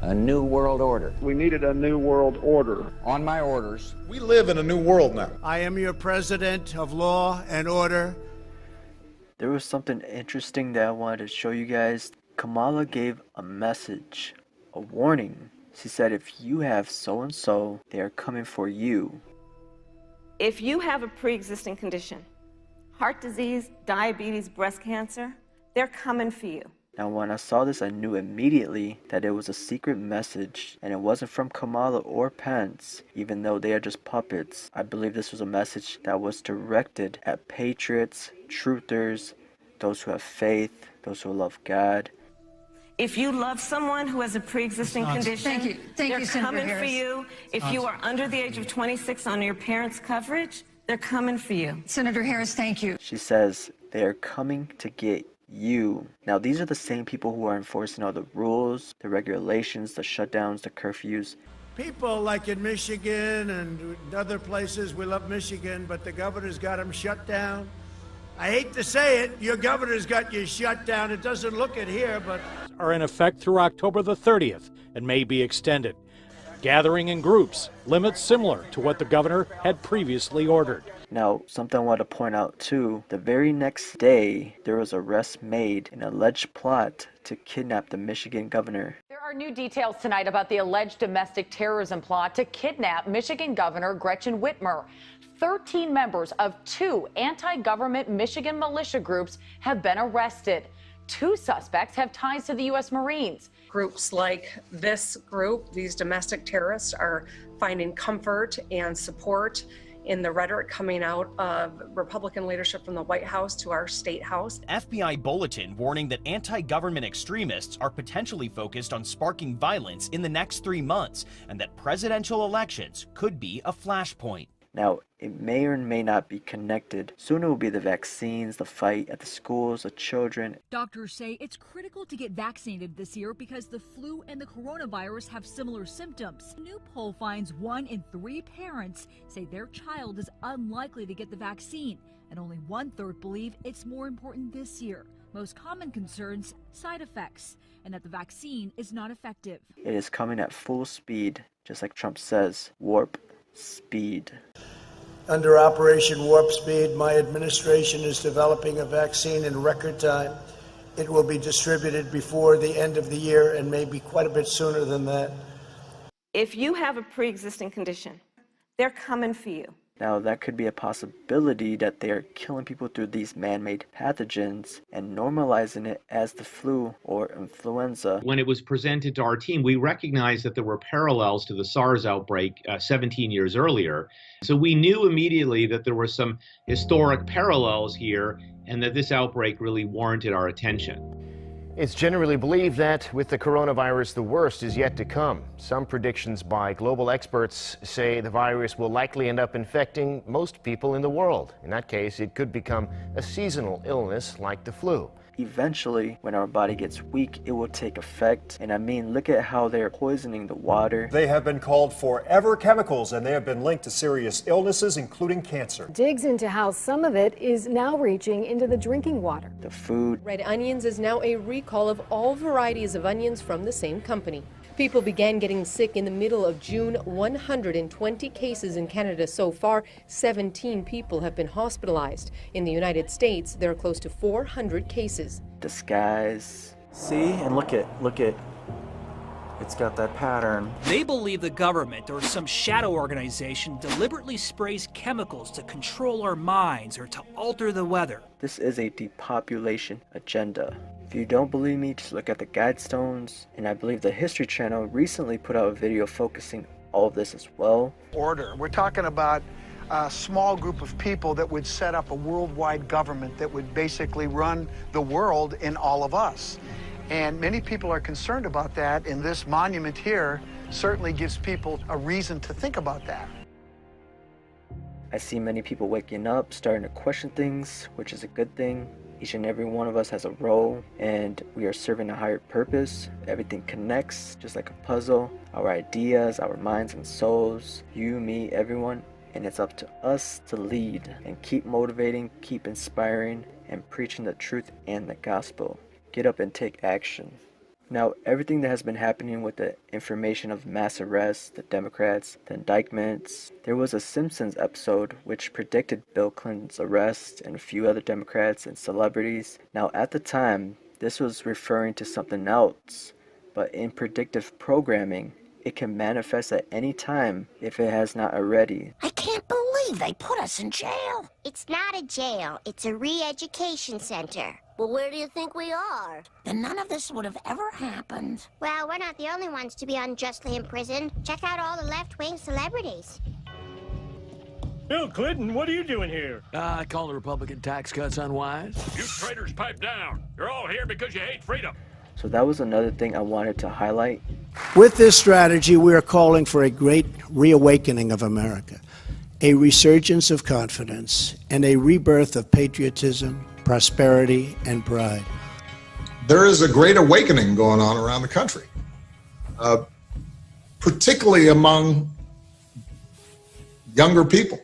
A new world order. We needed a new world order. On my orders. We live in a new world now. I am your president of law and order. There was something interesting that I wanted to show you guys. Kamala gave a message, a warning. She said, if you have so-and-so, they are coming for you. If you have a pre-existing condition, heart disease, diabetes, breast cancer, they're coming for you. Now when I saw this, I knew immediately that it was a secret message, and it wasn't from Kamala or Pence, even though they are just puppets. I believe this was a message that was directed at patriots, truthers, those who have faith, those who love God. If you love someone who has a pre-existing condition, they're coming for you. If you are under the age of 26 on your parents' coverage, they're coming for you. Senator Harris, thank you. She says they are coming to get you. Now these are the same people who are enforcing all the rules, the regulations, the shutdowns, the curfews. People like in Michigan and other places, we love Michigan, but the governor's got them shut down. I hate to say it, your governor's got you shut down. It doesn't look it here, but... are in effect through October the 30th and may be extended. Gathering in groups, limits similar to what the governor had previously ordered. Now, something I want to point out too, the very next day, there was arrests made in an alleged plot to kidnap the Michigan governor. There are new details tonight about the alleged domestic terrorism plot to kidnap Michigan Governor Gretchen Whitmer. 13 members of 2 anti-government Michigan militia groups have been arrested. 2 suspects have ties to the U.S. Marines. Groups like this group, these domestic terrorists, are finding comfort and support in the rhetoric coming out of Republican leadership from the White House to our state house. FBI bulletin warning that anti-government extremists are potentially focused on sparking violence in the next 3 months, and that presidential elections could be a flashpoint. Now, it may or may not be connected. Soon it will be the vaccines, the fight at the schools, the children. Doctors say it's critical to get vaccinated this year because the flu and the coronavirus have similar symptoms. A new poll finds 1 in 3 parents say their child is unlikely to get the vaccine, and only 1/3 believe it's more important this year. Most common concerns, side effects, and that the vaccine is not effective. It is coming at full speed, just like Trump says, warp speed. Under Operation Warp Speed, my administration is developing a vaccine in record time. It will be distributed before the end of the year and maybe quite a bit sooner than that. If you have a pre-existing condition, they're coming for you. Now that could be a possibility that they are killing people through these man-made pathogens and normalizing it as the flu or influenza. When it was presented to our team, we recognized that there were parallels to the SARS outbreak 17 years earlier. So we knew immediately that there were some historic parallels here and that this outbreak really warranted our attention. It's generally believed that with the coronavirus, the worst is yet to come. Some predictions by global experts say the virus will likely end up infecting most people in the world. In that case, it could become a seasonal illness like the flu. Eventually, when our body gets weak, it will take effect. And I mean, look at how they're poisoning the water. They have been called forever chemicals, and they have been linked to serious illnesses, including cancer. Digs into how some of it is now reaching into the drinking water. The food. Red Onions is now a recall of all varieties of onions from the same company. People began getting sick in the middle of June. 120 cases in Canada so far. 17 people have been hospitalized. In the United States, there are close to 400 cases. Disguise. See, and look at, it's got that pattern. They believe the government or some shadow organization deliberately sprays chemicals to control our minds or to alter the weather. This is a depopulation agenda. If you don't believe me, just look at the Guidestones, and I believe the History Channel recently put out a video focusing all of this as well. Order. We're talking about a small group of people that would set up a worldwide government that would basically run the world in all of us. And many people are concerned about that, and this monument here certainly gives people a reason to think about that. I see many people waking up, starting to question things, which is a good thing. Each and every one of us has a role, and we are serving a higher purpose. Everything connects, just like a puzzle. Our ideas, our minds and souls, you, me, everyone. And it's up to us to lead and keep motivating, keep inspiring, and preaching the truth and the gospel. Get up and take action. Now, everything that has been happening with the information of mass arrests, the Democrats, the indictments, there was a Simpsons episode which predicted Bill Clinton's arrest and a few other Democrats and celebrities. Now, at the time, this was referring to something else, but in predictive programming, it can manifest at any time if it has not already. I can't believe they put us in jail. It's not a jail. It's a re-education center. Well, where do you think we are? Then none of this would have ever happened. Well, we're not the only ones to be unjustly imprisoned. Check out all the left-wing celebrities. Bill Clinton, what are you doing here? I call the Republican tax cuts unwise. You traitors, pipe down. You're all here because you hate freedom. So that was another thing I wanted to highlight. With this strategy, we are calling for a great reawakening of America, a resurgence of confidence, and a rebirth of patriotism, prosperity, and pride. There is a great awakening going on around the country, particularly among younger people.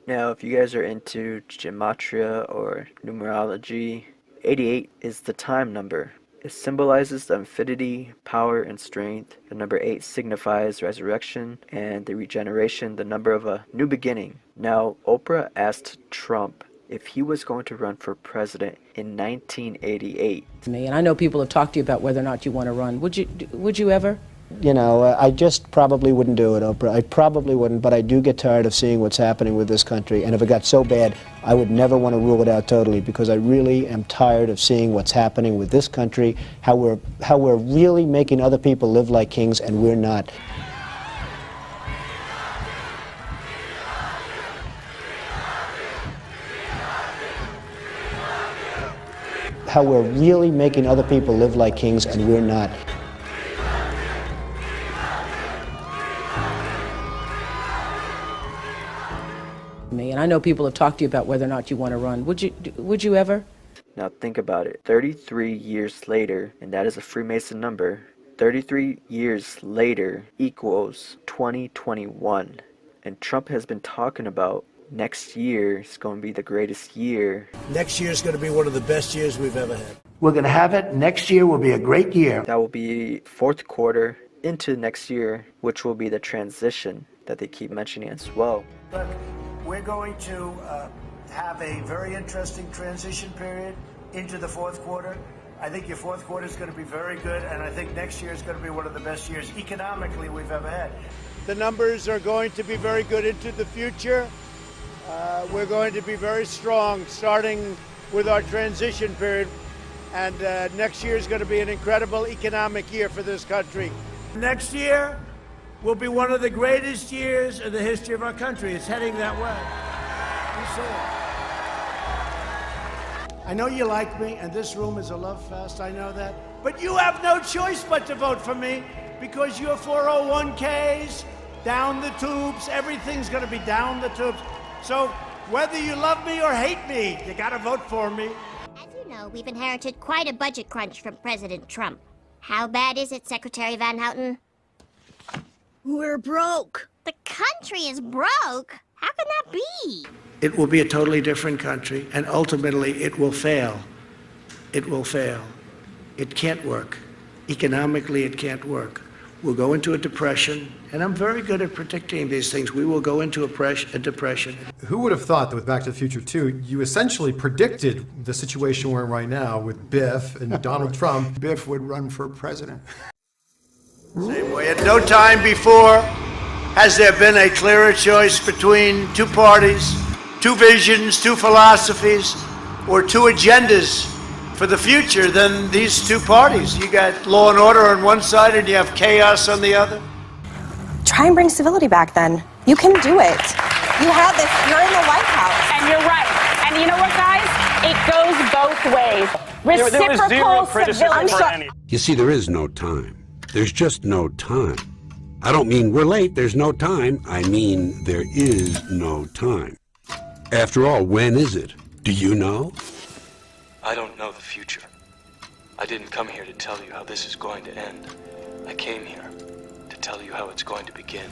Now, if you guys are into gematria or numerology, 88 is the time number. It symbolizes the infinity, power, and strength. The number 8 signifies resurrection and the regeneration, the number of a new beginning. Now, Oprah asked Trump if he was going to run for president in 1988. And I know people have talked to you about whether or not you want to run. Would you ever? You know, I just probably wouldn't do it, Oprah. I probably wouldn't, but I do get tired of seeing what's happening with this country. And if it got so bad, I would never want to rule it out totally, because I really am tired of seeing what's happening with this country, how we're really making other people live like kings and we're not. How we're really making other people live like kings and we're not. And I know people have talked to you about whether or not you want to run. Would you ever? Now think about it. 33 years later, and that is a Freemason number, 33 years later equals 2021. And Trump has been talking about next year is going to be the greatest year. Next year is going to be one of the best years we've ever had. We're going to have it. Next year will be a great year. That will be fourth quarter into next year, which will be the transition that they keep mentioning as well. Look, we're going to have a very interesting transition period into the fourth quarter. I think your fourth quarter is going to be very good, and I think next year is going to be one of the best years economically we've ever had. The numbers are going to be very good into the future. We're going to be very strong starting with our transition period, and next year is going to be an incredible economic year for this country. Next year will be one of the greatest years in the history of our country. It's heading that way. You see it. I know you like me, and this room is a love fest, I know that. But you have no choice but to vote for me, because your 401ks, down the tubes, everything's gonna be down the tubes. So whether you love me or hate me, you gotta vote for me. As you know, we've inherited quite a budget crunch from President Trump. How bad is it, Secretary Van Houten? We're broke. The country is broke? How can that be? It will be a totally different country, and ultimately it will fail. It will fail. It can't work. Economically, it can't work. We'll go into a depression, and I'm very good at predicting these things. We will go into a depression. Who would have thought that with Back to the Future 2, you essentially predicted the situation we're in right now with Biff and Donald Trump? Biff would run for president. Same way. At no time before has there been a clearer choice between two parties, two visions, two philosophies, or two agendas for the future than these two parties. You got law and order on one side and you have chaos on the other. Try and bring civility back then. You can do it. You have this. You're in the White House. And you're right. And you know what, guys? It goes both ways. Reciprocal civility. You see, there is no time. There's just no time. I don't mean we're late, there's no time. I mean there is no time. After all, when is it? Do you know? I don't know the future. I didn't come here to tell you how this is going to end. I came here to tell you how it's going to begin.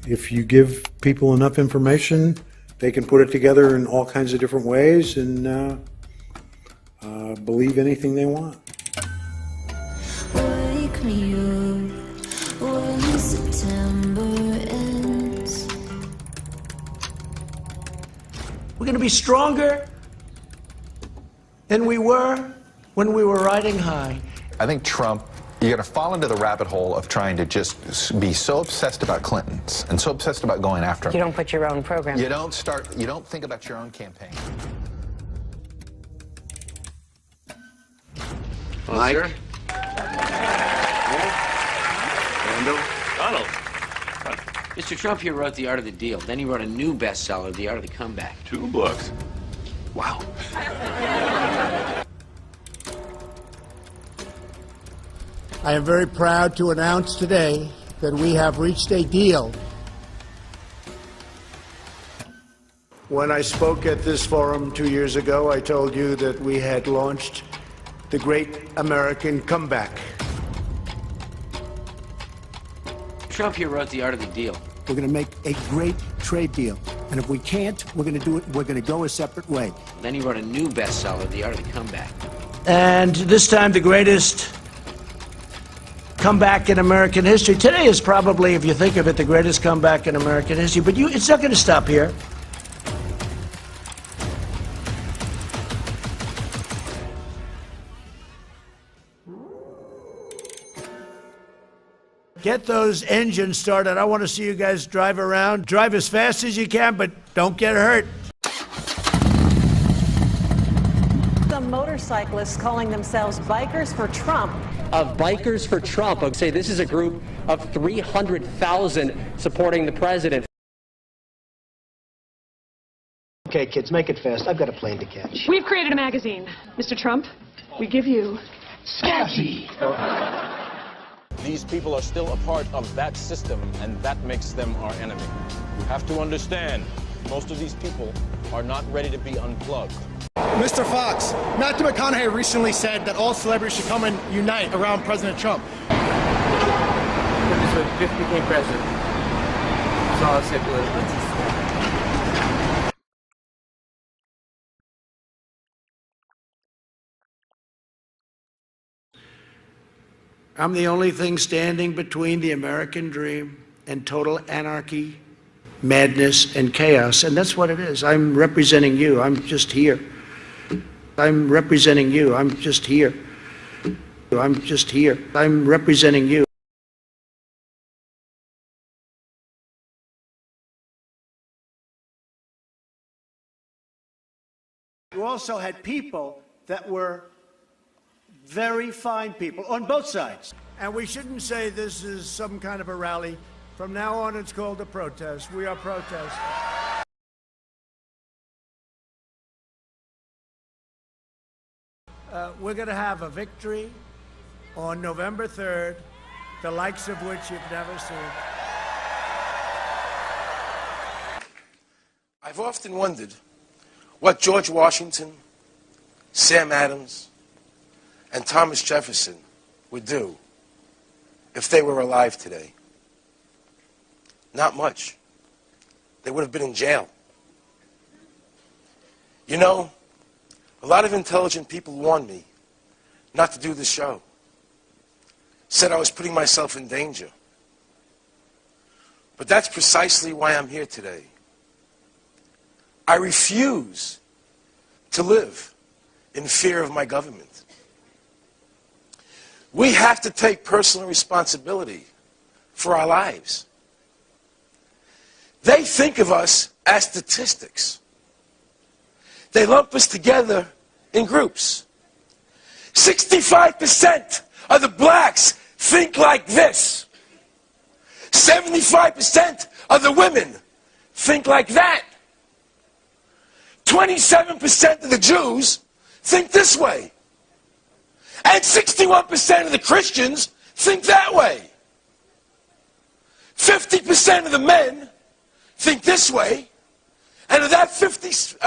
If you give people enough information, they can put it together in all kinds of different ways and believe anything they want. Wake me up when September ends. We're going to be stronger than we were when we were riding high. I think Trump, you're going to fall into the rabbit hole of trying to just be so obsessed about Clinton's and so obsessed about going after him. You don't put your own program. You don't think about your own campaign. Mike? Randall? Donald. Mr. Trump here wrote The Art of the Deal. Then he wrote a new bestseller, The Art of the Comeback. 2 books. Wow. I am very proud to announce today that we have reached a deal. When I spoke at this forum 2 years ago, I told you that we had launched the Great American Comeback. Trump here wrote The Art of the Deal. We're going to make a great trade deal. And if we can't, we're going to do it. We're going to go a separate way. Then he wrote a new bestseller, The Art of the Comeback. And this time, the greatest comeback in American history. Today is probably, if you think of it, the greatest comeback in American history. But it's not going to stop here. Get those engines started. I want to see you guys drive around. Drive as fast as you can, but don't get hurt. Some motorcyclists calling themselves Bikers for Trump. Of Bikers for Trump. I would say this is a group of 300,000 supporting the president. Okay, kids, make it fast. I've got a plane to catch. We've created a magazine. Mr. Trump, we give you Scabby. These people are still a part of that system, and that makes them our enemy. You have to understand, most of these people are not ready to be unplugged. Mr. Fox, Matthew McConaughey recently said that all celebrities should come and unite around President Trump. So he just became president. That's all I said politically. I'm the only thing standing between the American dream and total anarchy, madness, and chaos. And that's what it is. I'm representing you. I'm just here. I'm representing you. I'm just here. I'm just here. I'm representing you. You also had people that were very fine people on both sides. And we shouldn't say this is some kind of a rally. From now on, it's called a protest. We are protesting. We're going to have a victory on November 3rd, the likes of which you've never seen. I've often wondered what George Washington, Sam Adams, and Thomas Jefferson would do if they were alive today. Not much. They would have been in jail. You know, a lot of intelligent people warned me not to do the show. Said I was putting myself in danger. But that's precisely why I'm here today. I refuse to live in fear of my government. We have to take personal responsibility for our lives. They think of us as statistics. They lump us together in groups. 65% of the blacks think like this. 75% of the women think like that. 27% of the Jews think this way. And 61% of the Christians think that way. 50% of the men think this way. And of that 50%,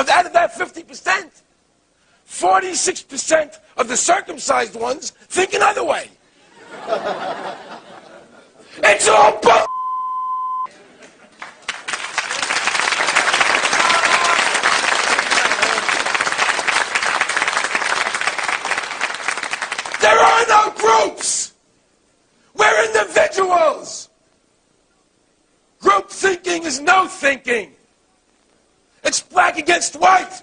46% of the circumcised ones think another way. It's all bull. Group thinking is no thinking. It's black against white,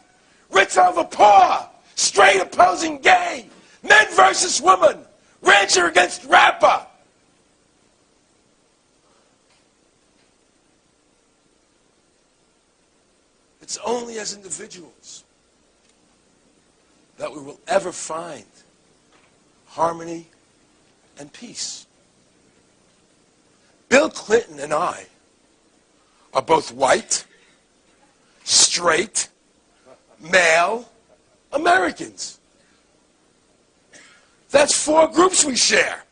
rich over poor, straight opposing gay, men versus women, rancher against rapper. It's only as individuals that we will ever find harmony and peace. Bill Clinton and I are both white, straight, male Americans. That's 4 groups we share.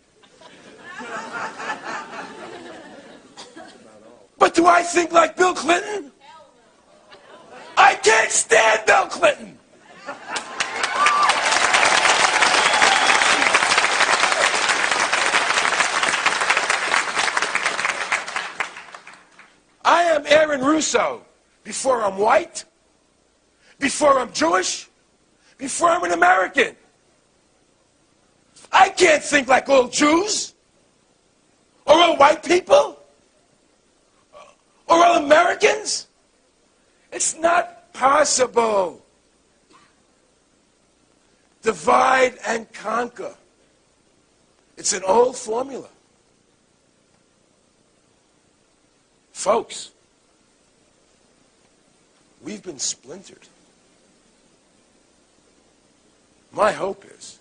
But do I think like Bill Clinton? I can't stand Bill Clinton. I am Aaron Russo before I'm white, before I'm Jewish, before I'm an American. I can't think like all Jews, or all white people, or all Americans. It's not possible. Divide and conquer. It's an old formula. Folks, we've been splintered. My hope is,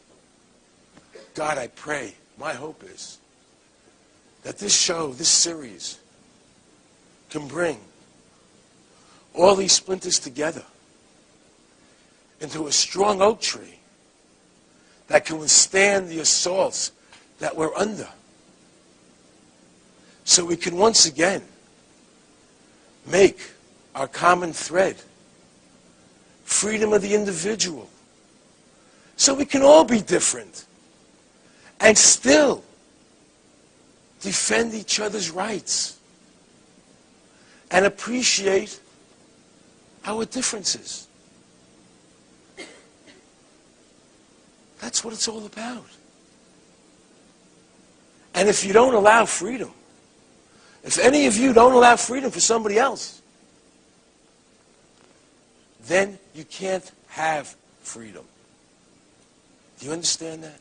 God, I pray, my hope is that this show, this series, can bring all these splinters together into a strong oak tree that can withstand the assaults that we're under. So we can once again make our common thread freedom of the individual. So we can all be different and still defend each other's rights and appreciate our differences. That's what it's all about. And if you don't allow freedom, if any of you don't allow freedom for somebody else, then you can't have freedom. Do you understand that?